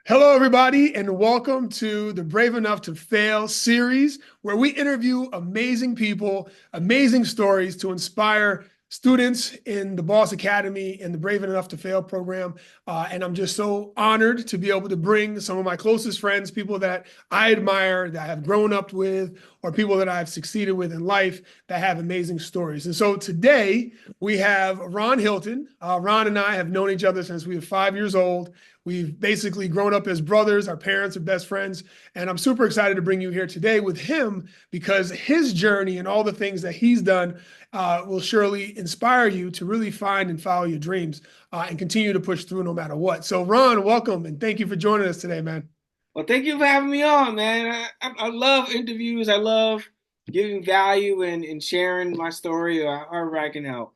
Hello, everybody, and welcome to the Brave Enough to Fail series, where we interview amazing people, amazing stories to inspire students in the Boss Academy and the Brave Enough to Fail program. And I'm just so honored to be able to bring some of my closest friends, people that I admire, that I have grown up with, or people that I've succeeded with in life that have amazing stories. And so today we have Ron Hylton. Ron and I have known each other since we were 5 years old. We've basically grown up as brothers. Our parents are best friends. And I'm super excited to bring you here today with him because his journey and all the things that he's done will surely inspire you to really find and follow your dreams and continue to push through no matter what. So, Ron, welcome and thank you for joining us today, man. Well, thank you for having me on, man. I love interviews. I love giving value and sharing my story however I can help.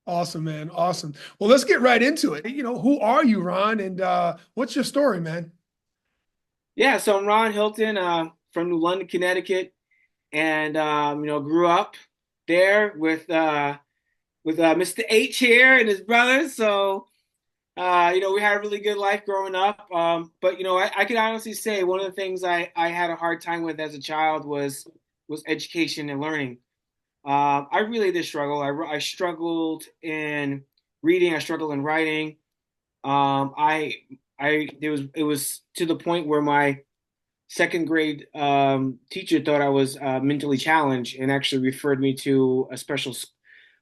Awesome, man. Awesome. Well, let's get right into it. Who are you, Ron? And what's your story, man? Yeah, so I'm Ron Hylton, from New London, Connecticut, and grew up there with Mr. H here and his brothers. So we had a really good life growing up. But I can honestly say one of the things I had a hard time with as a child was education and learning. I really did struggle. I struggled in reading. I struggled in writing. I it was to the point where my second grade teacher thought I was mentally challenged and actually referred me to a special.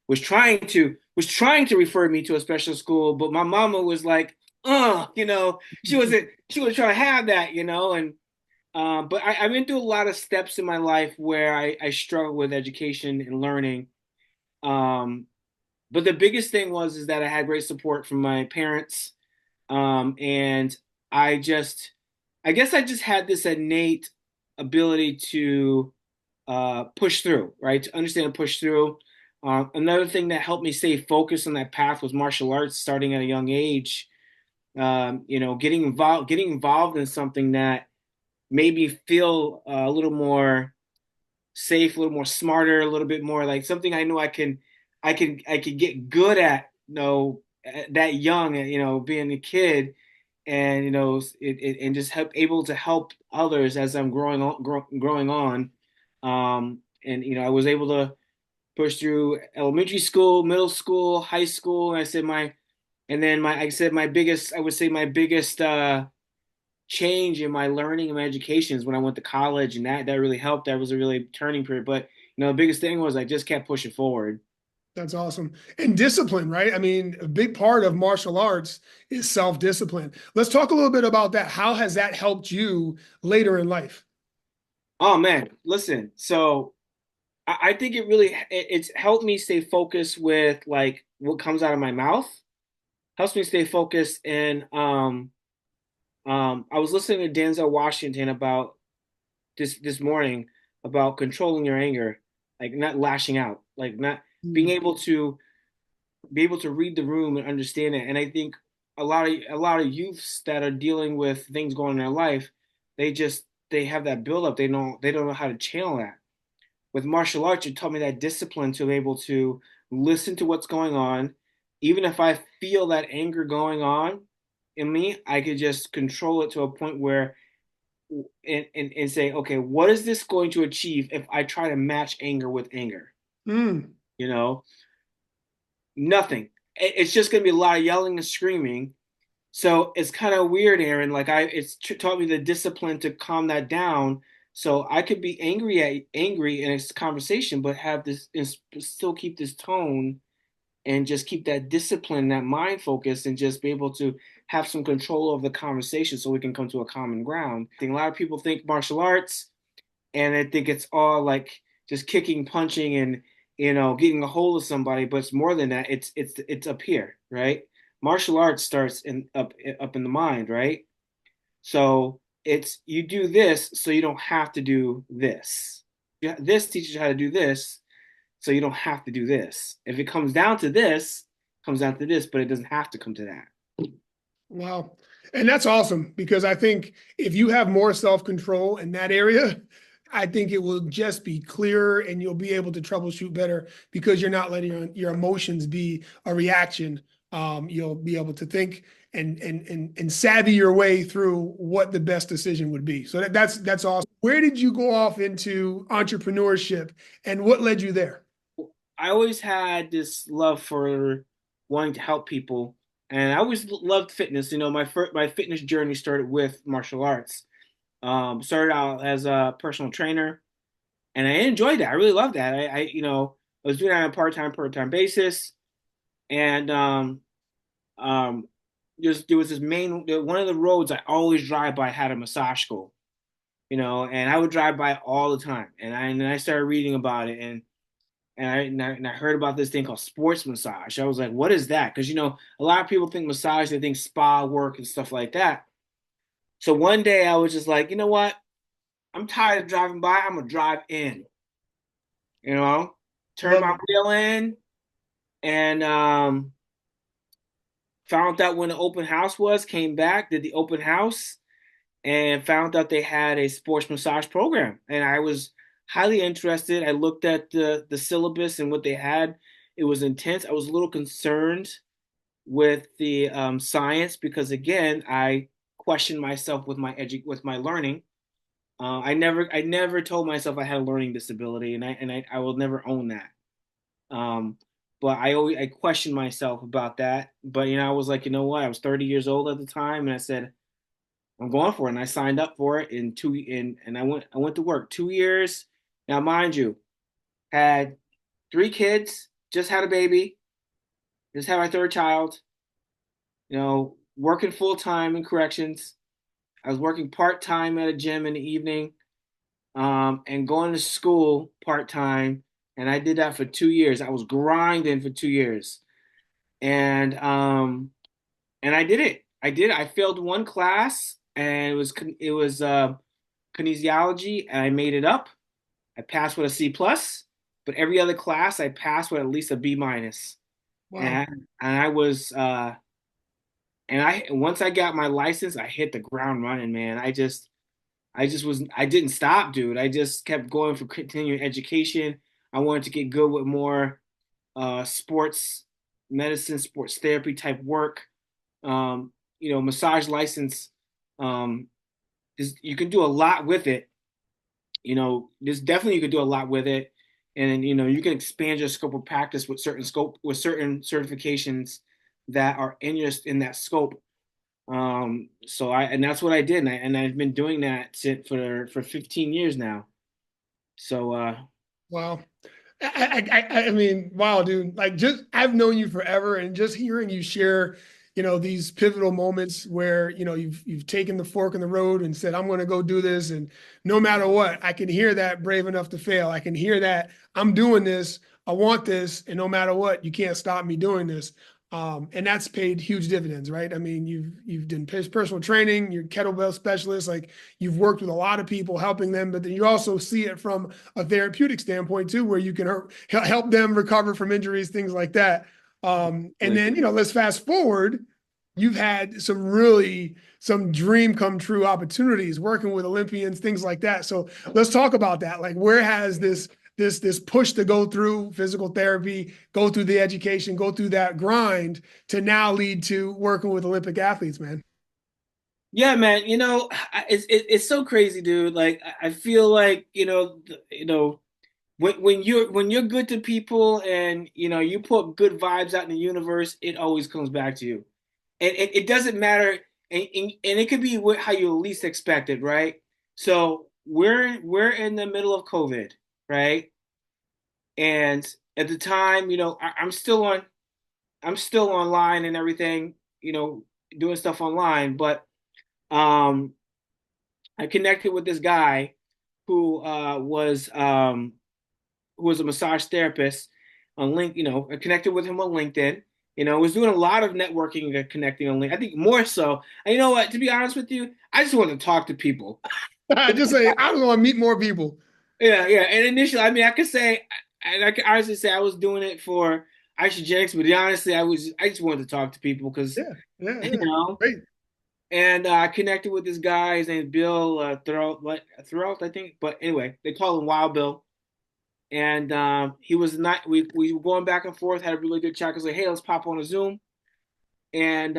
Was trying to refer me to a special school, but my mama was like, she was trying to have that, and but I went through a lot of steps in my life where I struggled with education and learning. Um, but the biggest thing is that I had great support from my parents. And I guess I just had this innate ability to push through, right? To understand and push through. Another thing that helped me stay focused on that path was martial arts, starting at a young age. Getting involved in something that made me feel a little more safe, a little more smarter, a little bit more like something I know I could get good at, at that young, being a kid, and and just able to help others as I'm growing on. And I was able to push through elementary school, middle school, high school, and I said my biggest, I would say my biggest change in my learning and my education is when I went to college, and that really helped. That was a really turning period. But the biggest thing was I just kept pushing forward. That's awesome. And discipline, right? I mean, a big part of martial arts is self-discipline. Let's talk a little bit about that. How has that helped you later in life? Oh man, listen. So I think it's helped me stay focused with like what comes out of my mouth. Helps me stay focused. And I was listening to Denzel Washington about this morning about controlling your anger, like not lashing out, like not being Mm. able to read the room and understand it. And I think a lot of youths that are dealing with things going in their life, they have that buildup. They don't know how to channel that. With martial arts, it taught me that discipline to be able to listen to what's going on. Even if I feel that anger going on in me, I could just control it to a point where and say, okay, what is this going to achieve if I try to match anger with anger? Mm. You know, Nothing. It's just going to be a lot of yelling and screaming. So it's kind of weird, Aaron. Like it's taught me the discipline to calm that down, so I could be angry in a conversation, but have this and still keep this tone and just keep that discipline, that mind focus, and just be able to have some control over the conversation, so we can come to a common ground. I think a lot of people think martial arts, and I think it's all like just kicking, punching, and getting a hold of somebody. But it's more than that. It's up here, right? Martial arts starts up in the mind, right? So it's you do this so you don't have to do this. This teaches you how to do this, so you don't have to do this. If it comes down to this, it comes down to this, but it doesn't have to come to that. Wow. And that's awesome because I think if you have more self-control in that area, I think it will just be clearer and you'll be able to troubleshoot better because you're not letting your emotions be a reaction you'll be able to think and savvy your way through what the best decision would be. So that's awesome. Where did you go off into entrepreneurship, and what led you there? I always had this love for wanting to help people, and I always loved fitness. My fitness journey started with martial arts. Started out as a personal trainer, and I enjoyed that. I really loved that. I was doing that on a part time basis, and um, there was this main one of the roads I always drive by had a massage school, and I would drive by all the time, and I started reading about it, and I heard about this thing called sports massage. I was like, what is that? Because a lot of people think massage, they think spa work and stuff like that. So one day I was just like, you know what? I'm tired of driving by. I'm gonna drive in. You know, turn Love my it. wheel in, and found out when the open house was. Came back, did the open house, and found out they had a sports massage program, and I was highly interested. I looked at the syllabus and what they had. It was intense. I was a little concerned with the science because again, I questioned myself with with my learning. I never told myself I had a learning disability, and I will never own that. Um, but I questioned myself about that. But I was like, you know what? I was 30 years old at the time, and I said, I'm going for it, and I signed up for it and I went to work 2 years. Now, mind you, had three kids, just had a baby, just had my third child. Working full time in corrections. I was working part time at a gym in the evening, and going to school part time. And I did that for 2 years. I was grinding for 2 years, and I did it. I did. I failed one class, and it was kinesiology, and I made it up. I passed with a C plus, but every other class I passed with at least a B minus. Wow. And I was and I once I got my license, I hit the ground running, man. I didn't stop, dude. I just kept going for continuing education. I wanted to get good with more sports medicine, sports therapy type work. Massage license. Um, you can do a lot with it. There's definitely you can do a lot with it, and you can expand your scope of practice with certain certifications that are in that scope. And that's what I did, and I've been doing that for 15 years now. So Wow. I mean, wow, dude. Like, just I've known you forever, and just hearing you share, these pivotal moments where you've taken the fork in the road and said, "I'm going to go do this," and no matter what, I can hear that brave enough to fail. I can hear that I'm doing this. I want this, and no matter what, you can't stop me doing this. And that's paid huge dividends, right? I mean, you've done personal training, you're kettlebell specialist, like you've worked with a lot of people, helping them, but then you also see it from a therapeutic standpoint too, where you can help them recover from injuries, things like that. And then let's fast forward. You've had some dream come true opportunities working with Olympians, things like that. So let's talk about that. Like, where has this push to go through physical therapy, go through the education, go through that grind to now lead to working with Olympic athletes, man? yeah, man, it's so crazy, dude. Like I feel like when you're good to people and you put good vibes out in the universe, it always comes back to you. And it doesn't matter, and it could be how you least expect it, right? So we're in the middle of COVID, right? And at the time, I'm still online and everything, doing stuff online, but um I connected with this guy who was a massage therapist on I connected with him on LinkedIn. I was doing a lot of networking and connecting on LinkedIn. I think more so. And you know what? To be honest with you, I just want to talk to people. I just say I just want to meet more people. Yeah, yeah. And initially, I mean, I can honestly say I was doing it for isogenics, but honestly, I just wanted to talk to people because, Yeah, yeah, you yeah. know, Great. and I connected with this guy. His name's Bill Throat, I think. But anyway, they call him Wild Bill. And he was not. We were going back and forth. Had a really good chat. I was like, hey, let's pop on a Zoom. and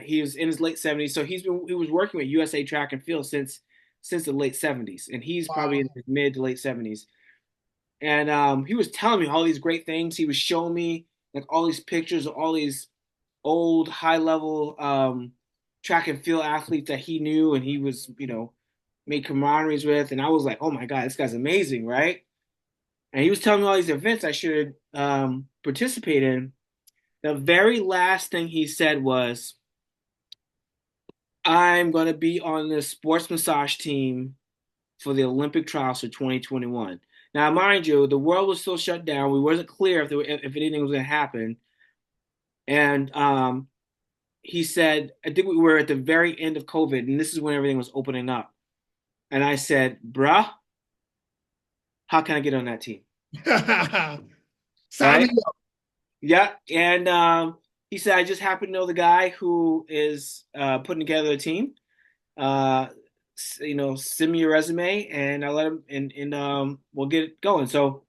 he was in his late 70s. So he was working with USA Track and Field since the late 70s, and he's probably Wow. in his mid to late 70s. And he was telling me all these great things. He was showing me like all these pictures of all these old high level track and field athletes that he knew and he was, made camaraderies with. And I was like, oh my God, this guy's amazing, right? And he was telling me all these events I should participate in. The very last thing he said was, I'm going to be on the sports massage team for the Olympic trials for 2021. Now, mind you, the world was still shut down. We wasn't clear if anything was going to happen. And he said, I think we were at the very end of COVID, and this is when everything was opening up. And I said, bruh, how can I get on that team? Sign me Right? up. Yeah. And he said, I just happen to know the guy who is putting together a team. Uh, send me your resume, and I let him, and we'll get it going. So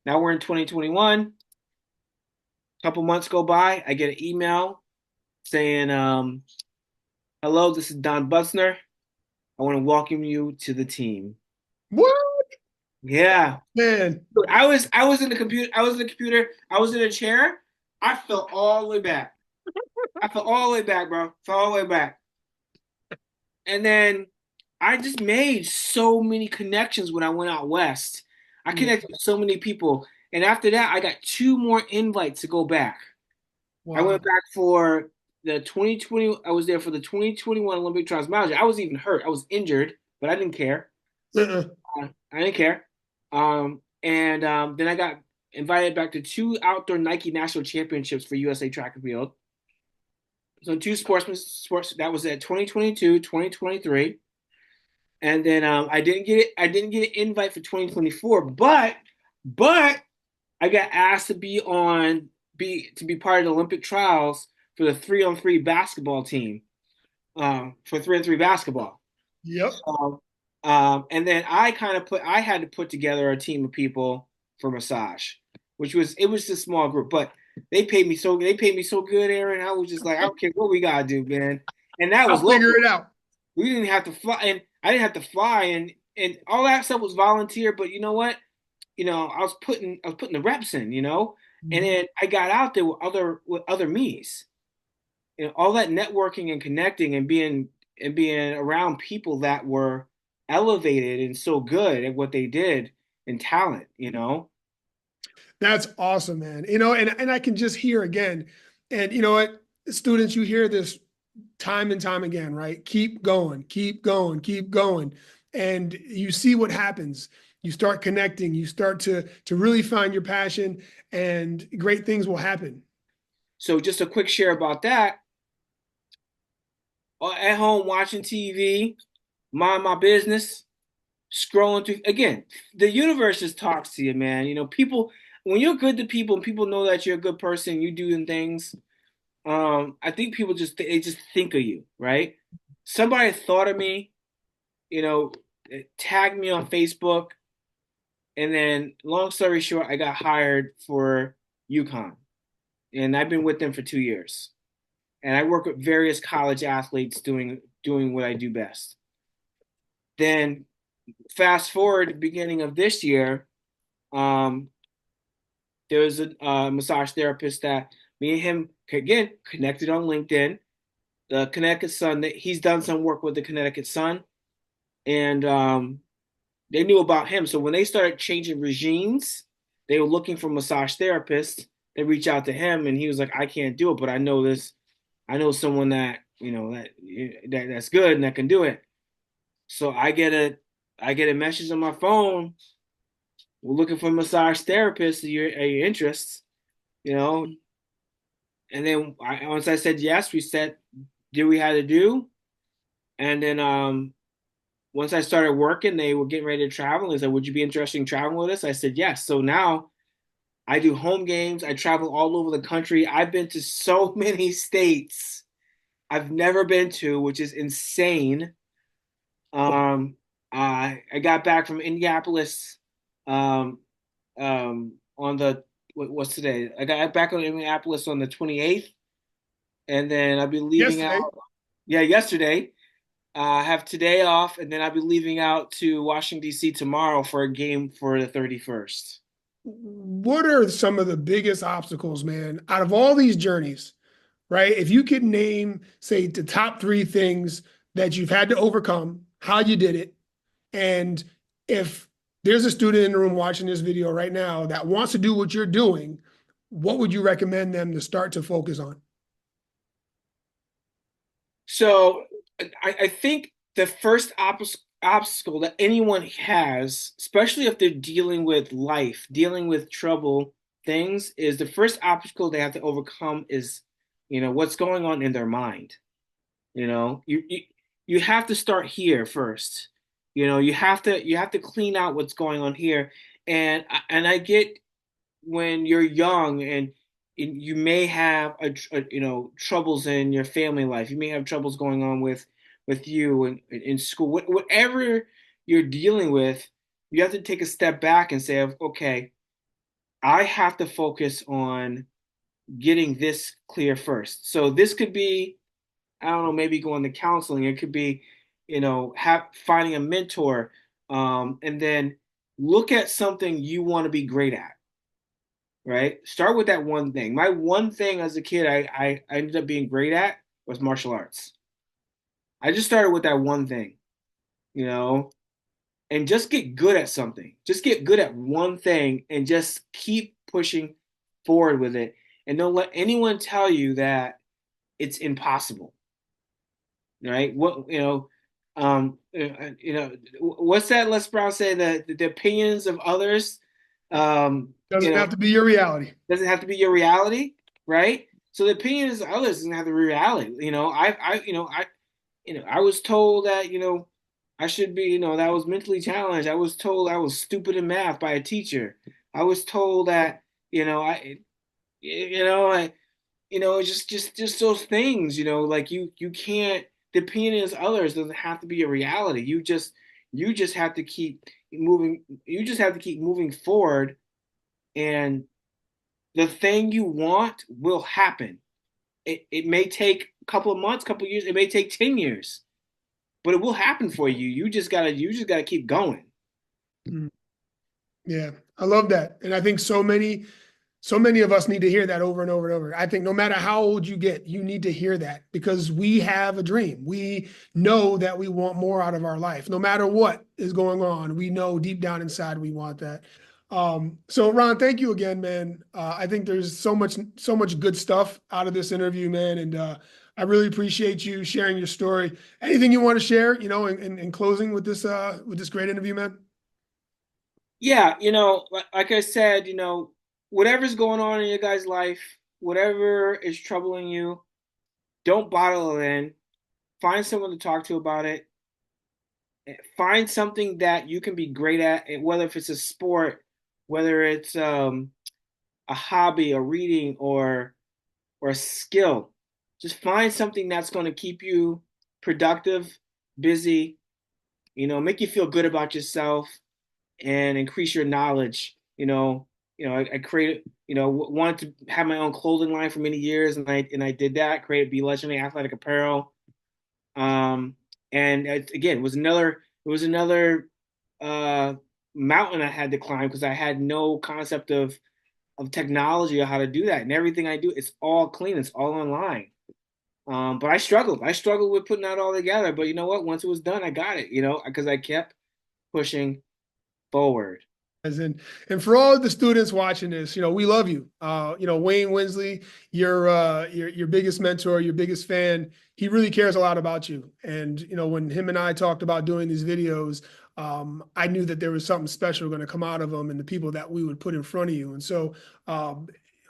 now we're in 2021. A couple months go by. I get an email saying, hello, this is Don Butzner. I want to welcome you to the team. What? Yeah. Man. I was in the computer. I was in the computer. I was in a chair. I fell all the way back. I fell all the way back, bro. Fell all the way back. And then I just made so many connections when I went out west. I Yeah. connected with so many people. And after that, I got two more invites to go back. I Wow. went back for the 2020. I was there for the 2021 Olympic trials. Mind you, I was even hurt. I was injured, but I didn't care. Uh-uh. I didn't care. And then I got invited back to two outdoor Nike national championships for USA Track and Field. So two sports that was at 2022, 2023. And then I didn't get it. I didn't get an invite for 2024, but I got asked to be part of the Olympic trials for the 3-on-3 basketball team for 3-on-3 basketball. Yep. So, and then I had to put together a team of people for massage, it was a small group, but they paid me so good, Aaron. I was just like, I don't care what we gotta do, man. And that was I'll figure local. it out. We didn't have to fly, and I didn't have to fly, and all that stuff was volunteer. But you know what? I was putting the reps in, and Mhm. then I got out there with other me's. All that networking and connecting and being around people that were elevated and so good at what they did and talent. That's awesome, man. And I can just hear again, and you know what, students, you hear this time and time again, right? Keep going, keep going, keep going. And you see what happens. You start connecting, you start to really find your passion, and great things will happen. So just a quick share about that. At home watching TV, mind my business, scrolling through again. The universe just talks to you, man. People when you're good to people and people know that you're a good person, you doing things. I think people they just think of you, right? Somebody thought of me, you know, tagged me on Facebook, and then long story short, I got hired for UConn, and I've been with them for 2 years. And I work with various college athletes doing what I do best. Then fast forward to the beginning of this year, um, there was a massage therapist that me and him again connected on LinkedIn. The Connecticut Sun, that he's done some work with the Connecticut Sun, and they knew about him. So when they started changing regimes, they were looking for massage therapists. They reached out to him, and he was like, "I can't do it, but I know this. I know someone that that's good and that can do it." So I get a message on my phone. We're looking for a massage therapist. Are your interests? You know, and then once I said yes, we said, did we had to do, and then once I started working, they were getting ready to travel. They said, would you be interested in traveling with us? I said, yes. So now I do home games. I travel all over the country. I've been to so many states I've never been to, which is insane. I got back from Indianapolis on the what's today? I got back on Minneapolis on the 28th, and then I'll be leaving Yesterday. out. Yeah, yesterday. I have today off, and then I'll be leaving out to Washington, D.C. tomorrow for a game for the 31st. What are some of the biggest obstacles, man, out of all these journeys, right? If you could name, say, the top three things that you've had to overcome, how you did it, and if there's a student in the room watching this video right now that wants to do what you're doing, what would you recommend them to start to focus on? So I think the first obstacle that anyone has, especially if they're dealing with life, dealing with trouble things, is the first obstacle they have to overcome is, what's going on in their mind. You have to start here first. You have to clean out what's going on here. And I get when you're young and you may have troubles in your family life. You may have troubles going on with you and in school. Whatever you're dealing with, you have to take a step back and say, okay, I have to focus on getting this clear first. So this could be, I don't know, maybe going to counseling. It could be, finding a mentor, and then look at something you want to be great at, right? Start with that one thing. My one thing as a kid, I ended up being great at was martial arts. I just started with that one thing, you know, and just get good at something. Just get good at one thing and just keep pushing forward with it. And don't let anyone tell you that it's impossible, right? What's that Les Brown say? The opinions of others, um, you Doesn't know, have to be your reality. doesn't have to be your reality, right? So the opinions of others doesn't have to be reality. I was told that, I should be, that I was mentally challenged. I was told I was stupid in math by a teacher. I was told that, I, just those things, like you can't, the opinions of others doesn't have to be a reality. You just have to keep moving. You just have to keep moving forward, and the thing you want will happen. It may take a couple of months, couple of years, it may take 10 years, but it will happen for you. You just gotta keep going. Mm, yeah, I love that. And I think so many of us need to hear that over and over and over. I think no matter how old you get, you need to hear that because we have a dream. We know that we want more out of our life. No matter what is going on, we know deep down inside we want that. So Ron, thank you again, man. I think there's so much good stuff out of this interview, man. And I really appreciate you sharing your story. Anything you want to share, in closing with this great interview, man? Yeah, like I said, whatever's going on in your guys' life, whatever is troubling you, don't bottle it in. Find someone to talk to about it. Find something that you can be great at, and whether if it's a sport, whether it's a hobby, a reading, or a skill. Just find something that's going to keep you productive, busy, make you feel good about yourself and increase your knowledge. I created, wanted to have my own clothing line for many years, and I did that. Created Be Legendary Athletic Apparel. Um, and again, it was another uh, mountain I had to climb because I had no concept of technology or how to do that. And everything I do, it's all clean, it's all online. But I struggled. I struggled with putting that all together. But you know what? Once it was done, I got it, because I kept pushing forward. And for all the students watching this, we love you. Wayne Winsley, your biggest mentor, your biggest fan. He really cares a lot about you. And when him and I talked about doing these videos, I knew that there was something special going to come out of them and the people that we would put in front of you. And so,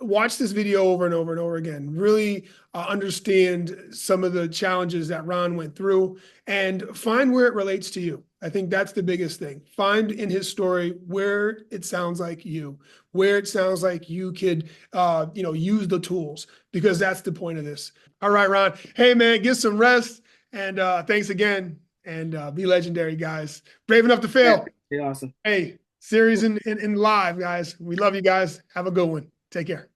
watch this video over and over and over again. Really understand some of the challenges that Ron went through and find where it relates to you. I think that's the biggest thing. Find in his story where it sounds like you, where it sounds like you could, use the tools because that's the point of this. All right, Ron. Hey, man, get some rest. And thanks again. And be legendary, guys. Brave enough to Yeah, fail. awesome. Hey, series in live, guys. We love you guys. Have a good one. Take care.